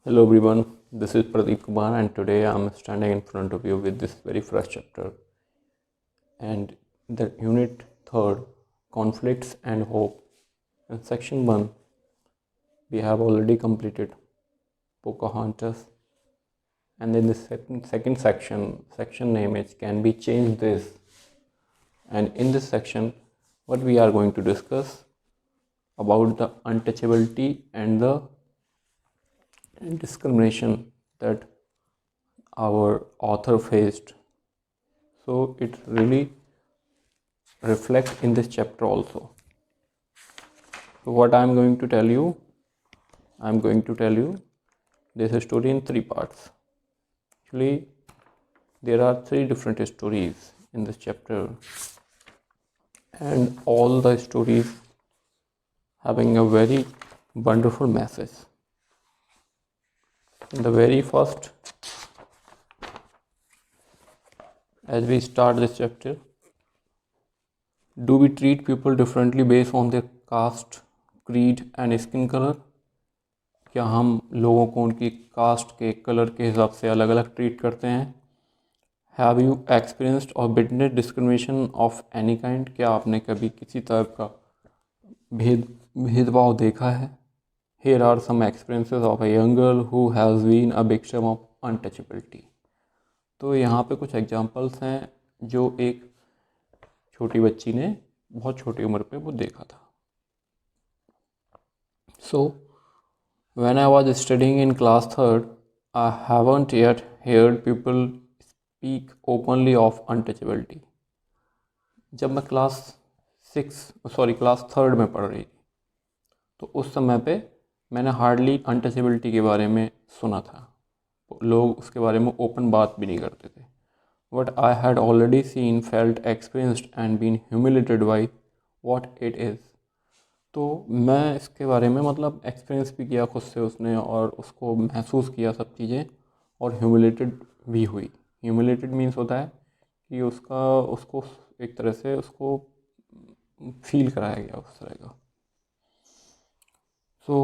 Hello everyone, this is Pradeep Kumar and today I am standing in front of you with this very fresh chapter and the unit 3rd, Conflicts and Hope. In section 1, we have already completed Pocahontas, and in the second section name is Can We Change This? And in this section, what we are going to discuss about the untouchability and the discrimination that our author faced. So it really reflects in this chapter also. So what I'm going to tell you this story in 3 parts. Actually, there are 3 different stories in this chapter, and all the stories having a very wonderful message. In the very first, as we start this chapter, do we treat people differently based on their caste, creed and skin color? क्या हम लोगों को उनकी cast के colour के हिसाब से अलग अलग ट्रीट करते हैं? हैव यू एक्सपीरियंस्ड और witnessed discrimination of any kind? क्या आपने कभी किसी तरह का भेदभाव देखा है? Here are some experiences of a young girl who has been a victim of untouchability. तो यहाँ पे कुछ एग्जांपल्स हैं जो एक छोटी बच्ची ने बहुत छोटी उम्र पे वो देखा था. So, when I was studying in class 3rd, I haven't yet heard people speak openly of untouchability. जब मैं क्लास 3rd में पढ़ रही थी, तो उस समय पे मैंने हार्डली अनटचेबिलिटी के बारे में सुना था. लोग उसके बारे में ओपन बात भी नहीं करते थे. What I had already seen, felt, experienced and been humiliated by what it is. तो मैं इसके बारे में मतलब एक्सपीरियंस भी किया खुद से उसने, और उसको महसूस किया सब चीज़ें, और ह्यूमिलेटेड भी हुई. ह्यूमिलेटेड मीन्स होता है कि उसको एक तरह से उसको फील कराया गया उस तरह का. So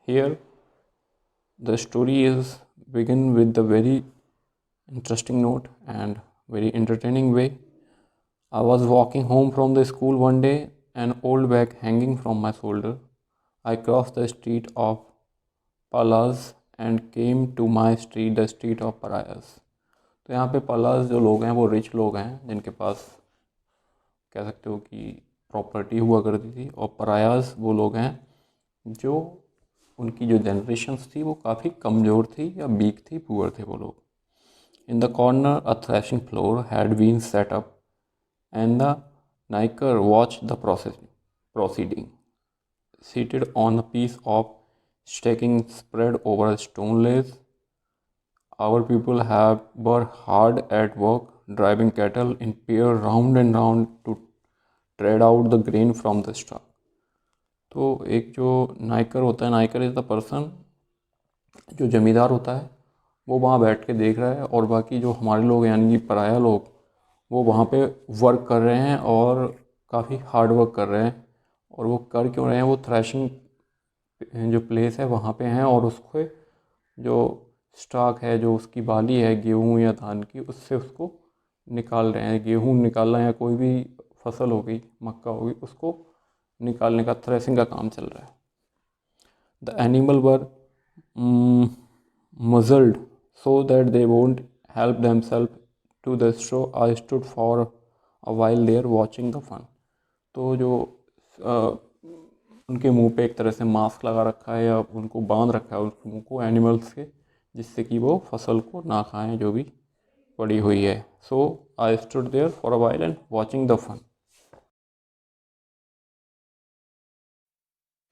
here the story is begin with the very interesting note and very entertaining way. I was walking home from the school one day, an old bag hanging from my shoulder. I crossed the street of Palas and came to my street, the street of Pariahs. तो यहाँ पे पलास जो लोग हैं वो rich लोग हैं जिनके पास कह सकते हो कि प्रॉपर्टी हुआ करती थी, और परायास वो लोग हैं जो उनकी जो जनरेशन्स थी वो काफ़ी कमज़ोर थी या वीक थी, पुअर थे वो लोग. In the corner a threshing floor had been set up and the Naikar watch the proceeding. Seated on a piece of stacking spread over a stone lath, our people were hard at work driving cattle in pair round and round to tread out the grain from the stalk. तो एक जो नाइकर होता है, Naicker is the person, जो जमींदार होता है, वो वहाँ बैठ के देख रहा है, और बाकी जो हमारे लोग यानी कि पराया लोग वो वहाँ पे वर्क कर रहे हैं और काफ़ी हार्ड वर्क कर रहे हैं. और वो कर क्यों रहे हैं? वो थ्रैशिंग जो प्लेस है वहाँ पे हैं, और उसको जो स्टॉक है, जो उसकी बाली है गेहूँ या धान की, उससे उसको निकाल रहे हैं. गेहूँ निकालना या कोई भी फसल हो गई, मक्का हो गई, उसको निकालने का थ्रेसिंग का काम चल रहा है. The animal were muzzled so that they won't help themselves to the straw. I stood for a while there watching the fun. तो जो उनके मुंह पे एक तरह से मास्क लगा रखा है या उनको बांध रखा है उनके मुंह को एनिमल्स के, जिससे कि वो फसल को ना खाएं जो भी पड़ी हुई है. So I stood there for a while and watching the fun.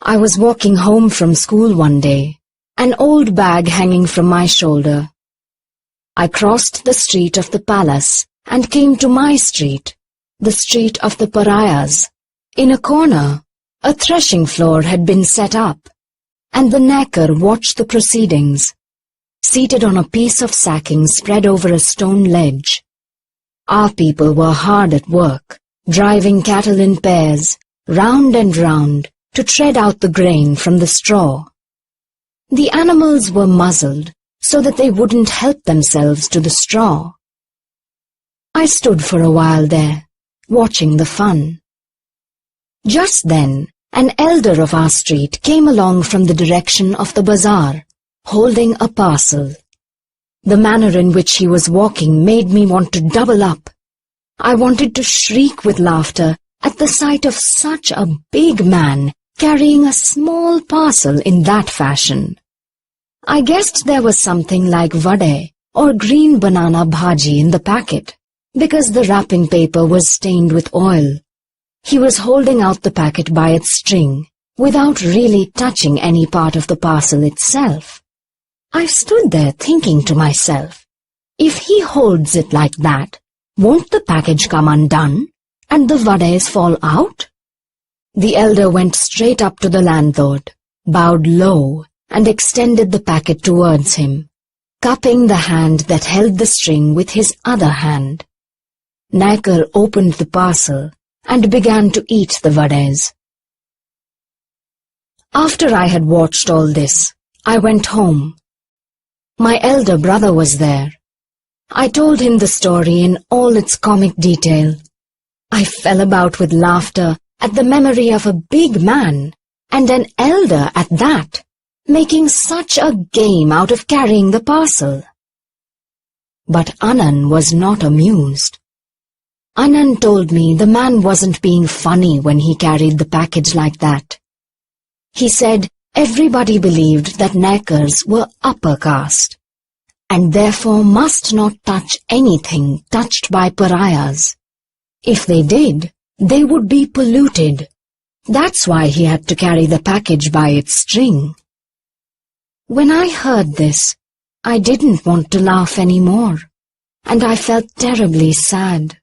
I was walking home from school one day, an old bag hanging from my shoulder. I crossed the street of the palace and came to my street, the street of the pariahs. In a corner, a threshing floor had been set up, and the knacker watched the proceedings, seated on a piece of sacking spread over a stone ledge. Our people were hard at work, driving cattle in pairs, round and round, to tread out the grain from the straw. The animals were muzzled so that they wouldn't help themselves to the straw. I stood for a while there, watching the fun. Just then, an elder of our street came along from the direction of the bazaar, holding a parcel. The manner in which he was walking made me want to double up. I wanted to shriek with laughter at the sight of such a big man carrying a small parcel in that fashion. I guessed there was something like vade or green banana bhaji in the packet, because the wrapping paper was stained with oil. He was holding out the packet by its string, without really touching any part of the parcel itself. I stood there thinking to myself, if he holds it like that, won't the package come undone, and the vades fall out? The elder went straight up to the landlord, bowed low, and extended the packet towards him, cupping the hand that held the string with his other hand. Naikar opened the parcel and began to eat the vades. After I had watched all this, I went home. My elder brother was there. I told him the story in all its comic detail. I fell about with laughter at the memory of a big man, and an elder at that, making such a game out of carrying the parcel. But Anand was not amused. Anand told me the man wasn't being funny when he carried the package like that. He said everybody believed that Naikars were upper caste, and therefore must not touch anything touched by pariahs. If they did, they would be polluted. That's why he had to carry the package by its string. When I heard this, I didn't want to laugh anymore, and I felt terribly sad.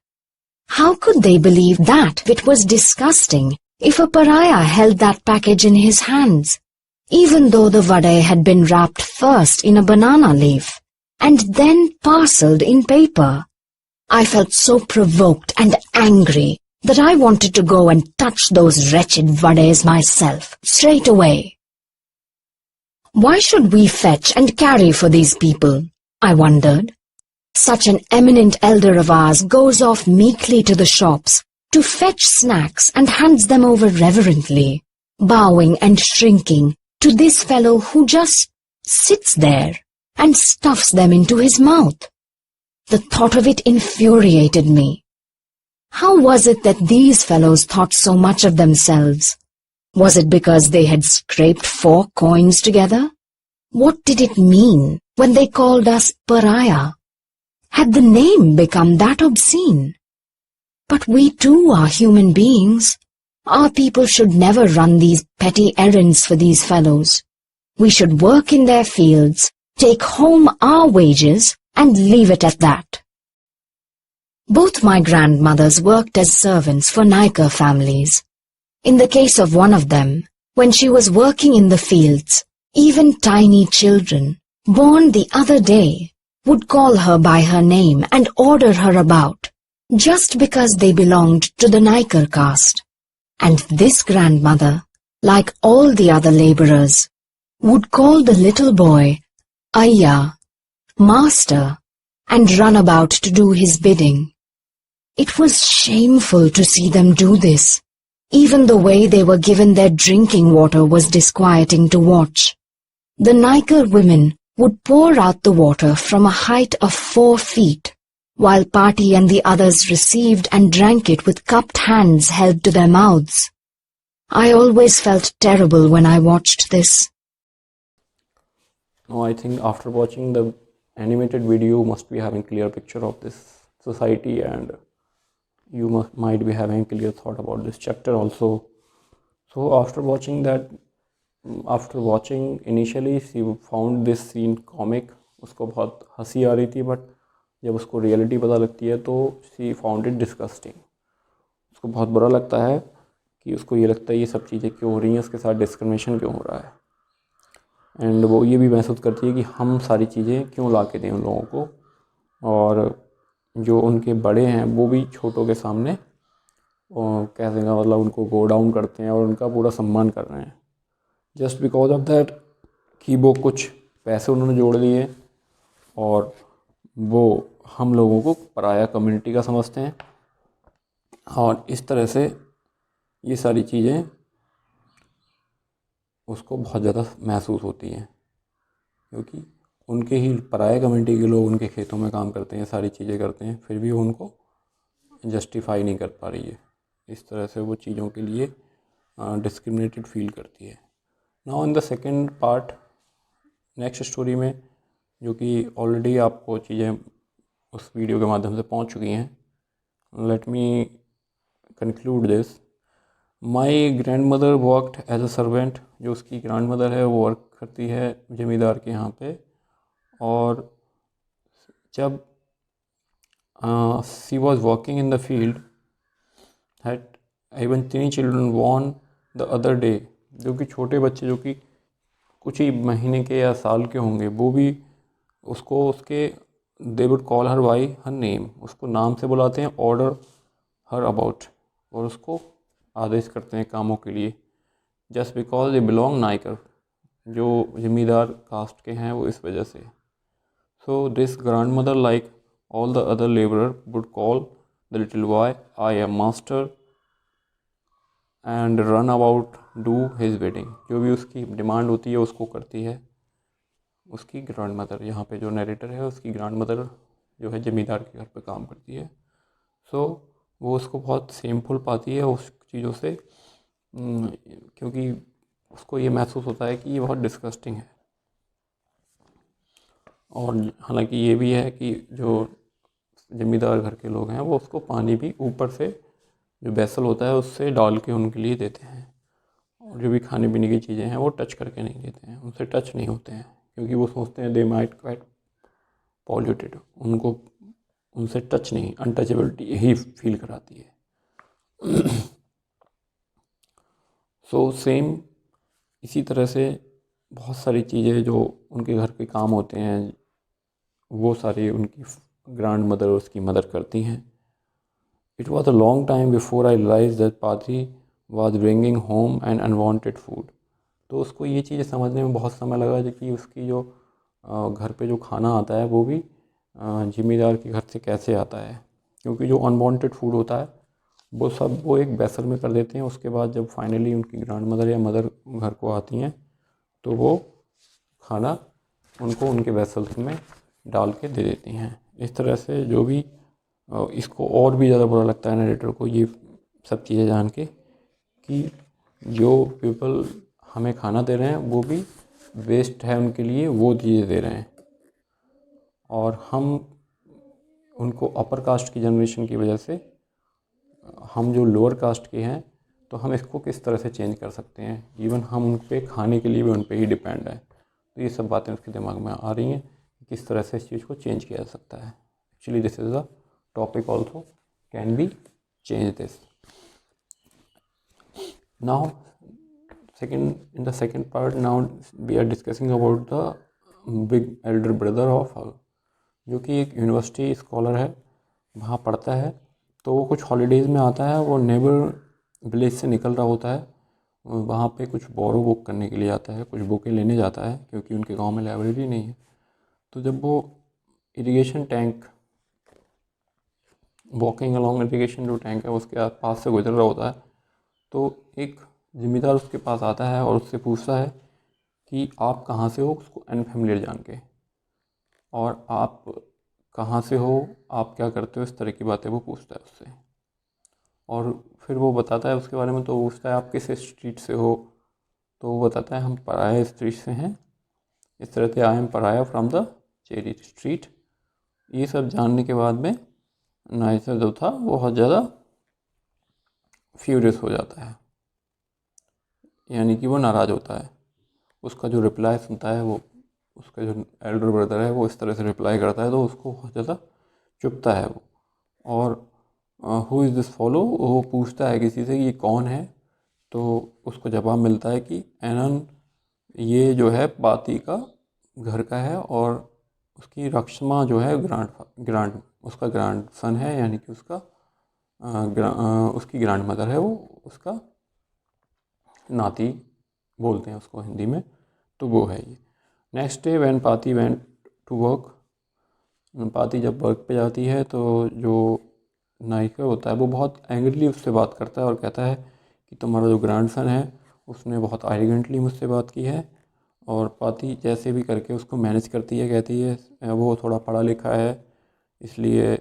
How could they believe that? It was disgusting if a pariah held that package in his hands, even though the vade had been wrapped first in a banana leaf and then parceled in paper. I felt so provoked and angry that I wanted to go and touch those wretched vades myself, straight away. Why should we fetch and carry for these people? I wondered. Such an eminent elder of ours goes off meekly to the shops to fetch snacks and hands them over reverently, bowing and shrinking to this fellow who just sits there and stuffs them into his mouth. The thought of it infuriated me. How was it that these fellows thought so much of themselves? Was it because they had scraped 4 coins together? What did it mean when they called us pariah? Had the name become that obscene? But we too are human beings. Our people should never run these petty errands for these fellows. We should work in their fields, take home our wages, and leave it at that. Both my grandmothers worked as servants for Naikar families. In the case of one of them, when she was working in the fields, even tiny children, born the other day, would call her by her name and order her about, just because they belonged to the Naikar caste. And this grandmother, like all the other labourers, would call the little boy Ayya, master, and run about to do his bidding. It was shameful to see them do this. Even the way they were given their drinking water was disquieting to watch. The Naikar women would pour out the water from a height of 4 feet, while Pati and the others received and drank it with cupped hands held to their mouths. I always felt terrible when I watched this. Now I think after watching the animated video, you must be having a clear picture of this society, and you might be having a clear thought about this chapter also. So after watching initially she found this scene comic. उसको बहुत हंसी आ रही थी, but जब उसको reality पता लगती है तो she found it disgusting. उसको बहुत बुरा लगता है कि उसको ये लगता है ये सब चीज़ें क्यों हो रही हैं, उसके साथ डिस्क्रिमिनेशन क्यों हो रहा है, एंड वो ये भी महसूस करती है कि हम सारी चीज़ें क्यों ला के दें उन लोगों को, और जो उनके बड़े हैं वो भी छोटों के सामने कैसे का मतलब उनको गो डाउन करते हैं और उनका पूरा सम्मान कर रहे हैं, जस्ट बिकॉज ऑफ दैट कि वो कुछ पैसे उन्होंने जोड़ लिए और वो हम लोगों को पराया कम्युनिटी का समझते हैं, और इस तरह से ये सारी चीज़ें उसको बहुत ज़्यादा महसूस होती हैं, क्योंकि उनके ही पराया कम्युनिटी के लोग उनके खेतों में काम करते हैं, सारी चीज़ें करते हैं, फिर भी वो उनको जस्टिफाई नहीं कर पा रही है। इस तरह से वो चीज़ों के लिए डिस्क्रिमिनेटेड फील करती है। Now in the second part, next story में, जो कि ऑलरेडी आपको चीज़ें उस वीडियो के माध्यम से पहुंच चुकी हैं, let me conclude this. My grandmother worked as a servant. जो उसकी ग्रैंड मदर है वो वर्क करती है ज़मींदार के यहाँ पे, और जब she was working in the field had even 3 children born the other day. जो कि छोटे बच्चे जो कि कुछ ही महीने के या साल के होंगे, वो भी उसको उसके they would call her by her name, उसको नाम से बुलाते हैं, ऑर्डर हर अबाउट, और उसको आदेश करते हैं कामों के लिए, just because they belong Naicker, जो ज़मींदार कास्ट के हैं वो इस वजह से। So this grand mother like all the other labourer would call the little boy I am master and run about do his wedding. जो भी उसकी डिमांड होती है उसको करती है उसकी ग्रैंड मदर। यहाँ पे जो नरेटर है उसकी ग्रैंड मदर जो है ज़मींदार के घर पे काम करती है। सो वो उसको बहुत सेमफुल पाती है उस चीज़ों से, क्योंकि उसको ये महसूस होता है कि ये बहुत डिस्गस्टिंग है। और हालांकि ये भी है कि जो ज़मींदार घर के लोग हैं वो उसको पानी भी ऊपर से जो वेसल होता है उससे डाल के उनके लिए देते हैं, और जो भी खाने पीने की चीज़ें हैं वो टच करके नहीं देते हैं, उनसे टच नहीं होते हैं, क्योंकि वो सोचते हैं दे माइट क्वाइट पॉल्यूटेड, उनको उनसे टच नहीं, अनटचेबिलिटी ही फील कराती है। सो सेम इसी तरह से बहुत सारी चीज़ें जो उनके घर के काम होते हैं वो सारी उनकी ग्रैंड मदर और उसकी मदर करती हैं। It was a long time before I realise that Patty was bringing home and unwanted food. तो उसको ये चीज़ें समझने में बहुत समय लगा कि उसकी जो घर पे जो खाना आता है वो भी ज़मींदार के घर से कैसे आता है, क्योंकि जो अनवांटेड फूड होता है वो सब वो एक वैसल में कर देते हैं। उसके बाद जब फाइनली उनकी ग्रैंड मदर या मदर घर को आती हैं तो वो खाना उनको उनके वैसल्स में डाल के दे देती हैं। इस तरह से जो भी इसको और भी ज़्यादा बुरा लगता है नरेटर को ये सब चीज़ें जान के कि जो पीपल हमें खाना दे रहे हैं वो भी वेस्ट है उनके लिए, वो चीज़ें दे रहे हैं, और हम उनको अपर कास्ट की जनरेशन की वजह से हम जो लोअर कास्ट के हैं तो हम इसको किस तरह से चेंज कर सकते हैं। इवन हम उन पे खाने के लिए भी उन पे ही डिपेंड है। तो ये सब बातें उसके दिमाग में आ रही हैं कि किस तरह से इस चीज़ को चेंज किया जा सकता है। Actually this is the topic also, can be change this. Now in the second part, now we are discussing about the big elder brother of Hal, जो कि एक यूनिवर्सिटी स्कॉलर है, वहाँ पढ़ता है। तो वो कुछ हॉलीडेज़ में आता है, वो नेबर विलेज से निकल रहा होता है, वहाँ पे कुछ बोरो बुक करने के लिए आता है, कुछ बुकें लेने जाता है, क्योंकि उनके गांव में लाइब्रेरी नहीं है। तो जब वो irrigation tank walking along irrigation जो टैंक है उसके पास से गुजर रहा होता है, तो एक ज़मींदार उसके पास आता है और उससे पूछता है कि आप कहाँ से हो, उसको अनफेमिलियर जान के, और आप कहाँ से हो, आप क्या करते हो, इस तरह की बातें वो पूछता है उससे। और फिर वो बताता है उसके बारे में, तो पूछता है आप किस स्ट्रीट से हो, तो वो बताता है हम पराया स्ट्रीट से हैं। इस तरह से आई एम पराया फ्रॉम द चेरी स्ट्रीट। ये सब जानने के बाद में नाइसर जो था वो बहुत ज़्यादा फ्यूरियस हो जाता है, यानी कि वो नाराज़ होता है। उसका जो रिप्लाई सुनता है, वो उसका जो एल्डर ब्रदर है वो इस तरह से रिप्लाई करता है, तो उसको बहुत ज़्यादा चुभता है वो। और हु इज़ दिस फॉलो, वो पूछता है किसी से कि ये कौन है, तो उसको जवाब मिलता है कि एनन ये जो है पाती का घर का है, और उसकी रक्षमा जो है ग्रांड उसका ग्रांड सन है, यानी कि उसका उसकी ग्रांड मदर है, वो उसका नाती बोलते हैं उसको हिंदी में, तो वो है ये। नेक्स्ट डे व्हेन पाती वेंट टू वर्क, पाती जब वर्क पे जाती है तो जो नायिका होता है वो बहुत एंग्रीली उससे बात करता है और कहता है कि तुम्हारा जो ग्रैंडसन है उसने बहुत आर्रोगेंटली मुझसे बात की है। और पाती जैसे भी करके उसको मैनेज करती है, कहती है वो थोड़ा पढ़ा लिखा है इसलिए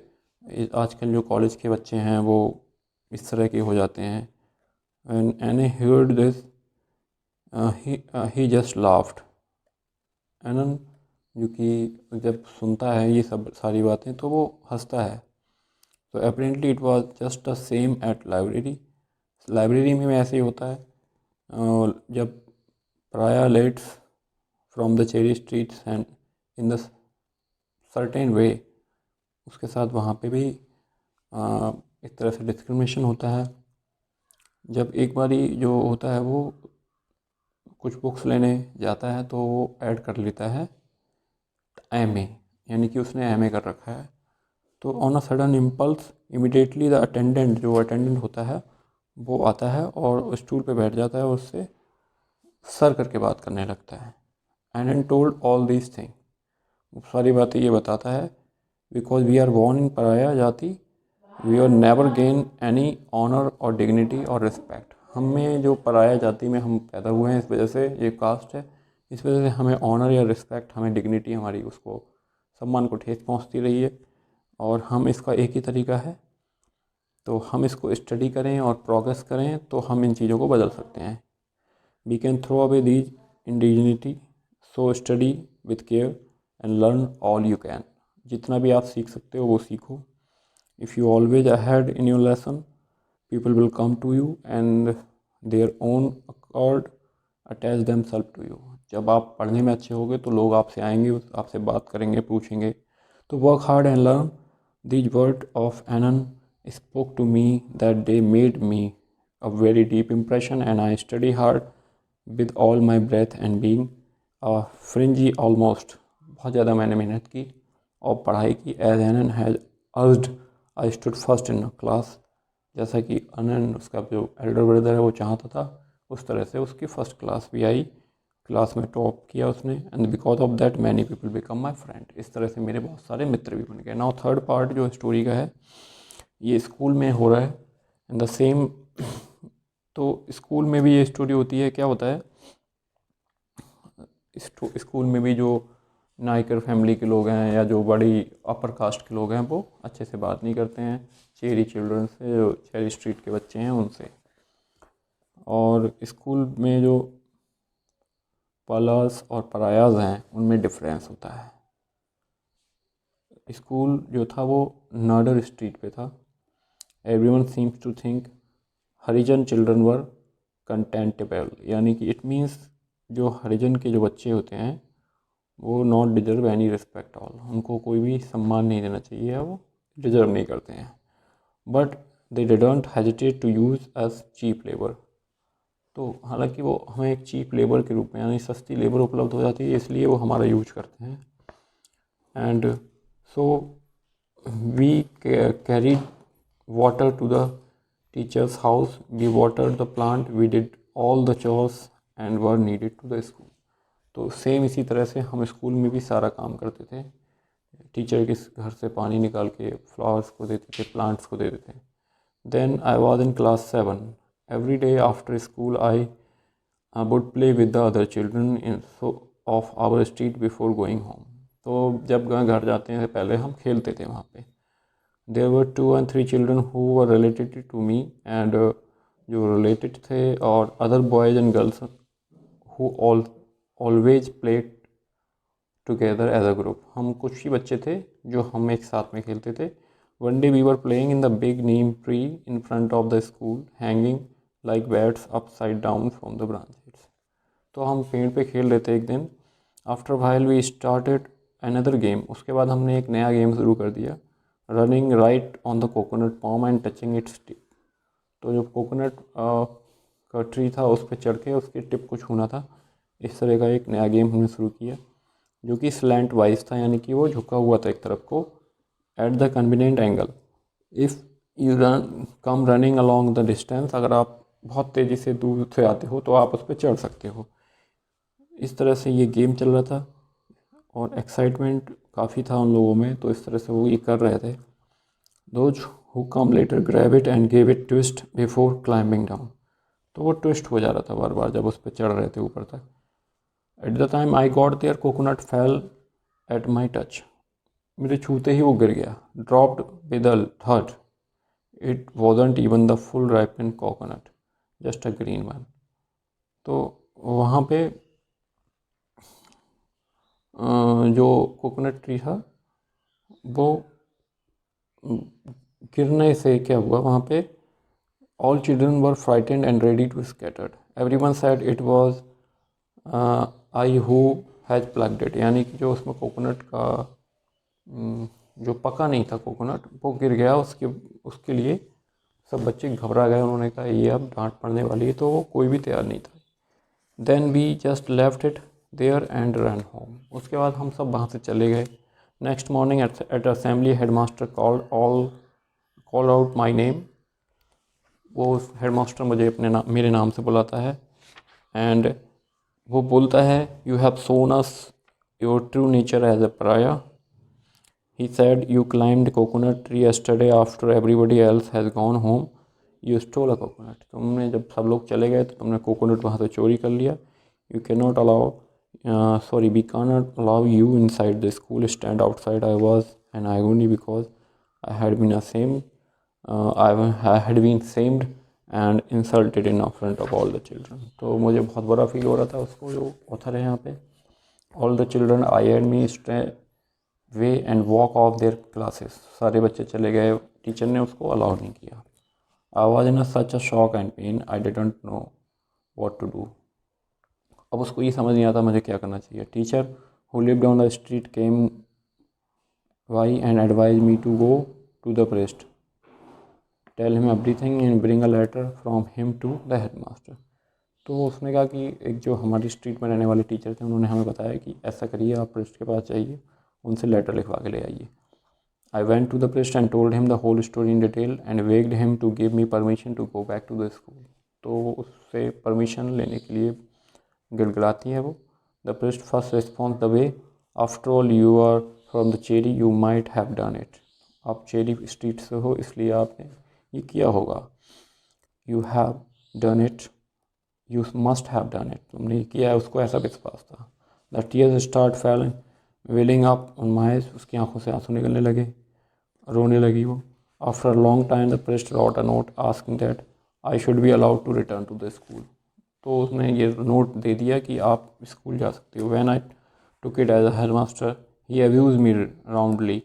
आजकल जो कॉलेज के बच्चे हैं वो इस तरह के हो जाते हैं। And Annie heard this he just laughed. एनन जो कि जब सुनता है ये सब सारी बातें तो वो हंसता है। तो apparently it was just the same at library. Library में ऐसे ही होता है, जब प्राया lets from the cherry streets and in the certain way, उसके साथ वहाँ पे भी एक तरह से डिस्क्रिमिनेशन होता है। जब एक बारी जो होता है वो कुछ बुक्स लेने जाता है तो वो ऐड कर लेता है एमए, यानी कि उसने एमए कर रखा है। तो on a sudden impulse immediately the attendant, जो अटेंडेंट होता है वो आता है और स्टूल पे बैठ जाता है और उससे सर करके बात करने लगता है। And and told all these thing, सारी बातें ये बताता है। Because we are born in Paraya जाति we are never gain any honour और डिग्निटी और रिस्पेक्ट। हमें जो पराया जाति में हम पैदा हुए हैं इस वजह से, ये कास्ट है, इस वजह से हमें ऑनर या रिस्पेक्ट, हमें डिग्निटी हमारी उसको सम्मान को ठेस पहुंचती रही है। और हम इसका एक ही तरीका है, तो हम इसको स्टडी करें और प्रोग्रेस करें तो हम इन चीज़ों को बदल सकते हैं। We can throw away these indignity, so study with care and learn all you can. जितना भी आप सीख सकते हो वो सीखो। If you always ahead in your lesson, people will come to you and their own accord attach them self to you. जब आप पढ़ने में अच्छे होगे तो लोग आपसे आएंगे, आपसे बात करेंगे, पूछेंगे। तो work hard and learn. These words of Anand spoke to me that day, made me a very deep impression, and I study hard with all my breath and being a fringy almost। बहुत ज़्यादा मैंने मेहनत की और पढ़ाई की। As Anand has urged, I stood first in a class। जैसा कि आनंद उसका जो एल्डर ब्रदर है वो चाहता था, उस तरह से उसकी फर्स्ट क्लास भी आई, क्लास में टॉप किया उसने। And because of that many people become my friend. इस तरह से मेरे बहुत सारे मित्र भी बन गए। नाउ थर्ड पार्ट जो स्टोरी का है ये स्कूल में हो रहा है इन द सेम। तो स्कूल में भी ये स्टोरी होती है। क्या होता है स्कूल में भी जो नायकर फैमिली के लोग हैं या जो बड़ी अपर कास्ट के लोग हैं वो अच्छे से बात नहीं करते हैं चेरी चिल्ड्रन से, जो चेरी स्ट्रीट के बच्चे हैं उनसे। और स्कूल में जो पलास और परायाज हैं उनमें डिफरेंस होता है। स्कूल जो था वो नाडर स्ट्रीट पे था। Everyone seems to think Harijan children were contemptible, यानी कि इट मीन्स जो हरिजन के जो बच्चे होते हैं वो not deserve any respect all, उनको कोई भी सम्मान नहीं देना चाहिए या वो डिजर्व नहीं करते हैं। But they didn't hesitate to use as cheap labour. तो हालांकि वो हमें एक चीप लेबर के रूप में, यानी सस्ती लेबर उपलब्ध हो जाती है, इसलिए वो हमारा यूज करते हैं। And so we carried water to the teachers house, we watered the plant, we did all the chores and were needed to the school. तो सेम इसी तरह से हम स्कूल में भी सारा काम करते थे। टीचर के घर से पानी निकाल के फ्लावर्स को देते थे, प्लांट्स को देते थे। Then I was in class 7। Every day after school, I would play with the other children of our street before going home। तो जब घर जाते हैं पहले हम खेलते थे वहाँ पे। There were 2 and 3 children who were related to me and जो related थे, और other boys and girls who always played together as a group। हम कुछ ही बच्चे थे जो हम एक साथ में खेलते थे। One day we were playing in the big neem tree in front of the school, hanging like bats upside down from the branches। तो हम पेड़ पे खेल रहे थे एक दिन। After while we started another game। उसके बाद हमने एक नया गेम शुरू कर दिया। Running right on the coconut palm and touching its tip. तो जो कोकोनट का ट्री था उस पर चढ़ के उसकी टिप को छूना था। इस तरह का एक नया गेम हमने शुरू किया जो कि स्लैंट वाइज था, यानी कि वो झुका हुआ था एक तरफ को, at the convenient angle. If you come running along the distance, अगर आप बहुत तेज़ी से दूर से आते हो तो आप उस पर चढ़ सकते हो। इस तरह से ये गेम चल रहा था। और एक्साइटमेंट काफ़ी था उन लोगों में, तो इस तरह से वो ये कर रहे थे. Those who come later grab it and gave it twist before climbing down. तो वो ट्विस्ट हो जा रहा था बार बार जब उस पर चढ़ रहे थे ऊपर तक. At the time I got there, coconut fell at my touch. मेरे छूते ही वो गिर गया. Dropped with a thud. It wasn't even the full ripened coconut, just a green one. तो वहाँ पे जो कोकोनट ट्री था वो गिरने से क्या हुआ वहाँ पे. All children were frightened and ready to scattered. Everyone said it was I who has plucked it. यानी कि जो उसमें कोकोनट का जो पका नहीं था कोकोनट वो गिर गया, उसके लिए सब बच्चे घबरा गए. उन्होंने कहा ये अब डांट पड़ने वाली है, तो कोई भी तैयार नहीं था. Then we just left it there and ran home. उसके बाद हम सब वहाँ से चले गए. Next morning at assembly, headmaster called out my name. वो हेडमास्टर मुझे मेरे नाम से बुलाता है एंड वो बोलता है you have shown us your true nature as a pariah. He said you climbed coconut tree yesterday after everybody else has gone home. You stole a coconut. तुमने जब सब लोग चले गए तो तुमने कोकोनट वहाँ से चोरी कर लिया. You cannot allow we cannot allow you inside the school. Stand outside. I was an agony because I had been ashamed. I had been shamed and insulted in front of all the children. तो मुझे बहुत बुरा feel हो रहा था. उसको जो author है यहाँ पे, all the children eyed me stray way and walk off their classes. सारे बच्चे चले गए, टीचर ने उसको अलाउ नहीं किया. I was in such a shock and pain. I didn't know what to do. अब उसको ये समझ नहीं आता मुझे क्या करना चाहिए. Teacher who lived on the street came by and advised me to go to the priest, tell him everything and bring a letter from him to the headmaster. तो उसने कहा कि एक जो हमारी स्ट्रीट में रहने वाले टीचर थे उन्होंने हमें बताया कि ऐसा करिए, आप प्रिस्ट के पास जाइए, उनसे लेटर लिखवा के ले आइए. I went to the priest and told him the whole story in detail and begged him to give me permission to go back to the school. तो उससे परमिशन लेने के लिए गिड़गिड़ाती है वो. The priest first responds the way, after all you are from the Cherry, you might have done it. आप cherry street से हो इसलिए आपने ये किया होगा. You have done it. You must have done it. तुमने ये किया है. उसको ऐसा विश्वास था. The tears start falling, welling up on my eyes. उसकी आंखों से आंसू निकलने लगे, रोने लगी वो. After a long time, the priest wrote a note asking that I should be allowed to return to the school. तो उसने ये नोट दे दिया कि आप स्कूल जा सकते हो. When I took it as a headmaster, he abused me roundly.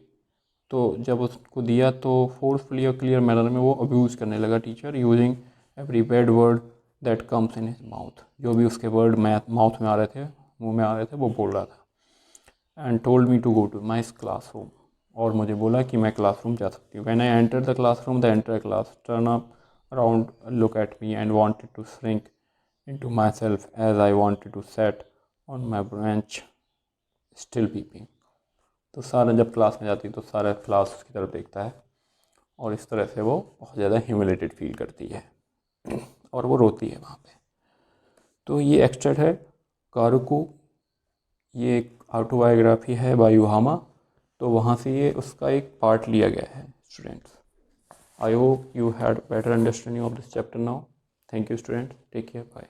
तो जब उसको दिया तो फोर्सफुली और क्लियर मैनर में वो अब्यूज़ करने लगा teacher, using every bad word that comes in his mouth. जो भी उसके वर्ड माउथ में आ रहे थे, मुंह में आ रहे थे, वो बोल रहा था. And told me to go to my classroom. और मुझे बोला कि मैं क्लासरूम जा सकती हूँ. When I enter the classroom, the entire class turn up around, look at me and wanted to shrink into myself as I wanted to set on my branch still peeping. तो सारा जब class में जाती है तो सारा class उसकी तरफ देखता है और इस तरह से वो बहुत ज़्यादा ह्यूमिलेटेड फील करती है और वो रोती है वहाँ पे. तो ये एक्सट्रैक्ट है कारुकू. ये एक ऑटोबायोग्राफी है बाय युहामा. तो वहाँ से ये उसका एक पार्ट लिया गया है students. I hope you had better understanding of this chapter now. Thank you students. Take care. Bye.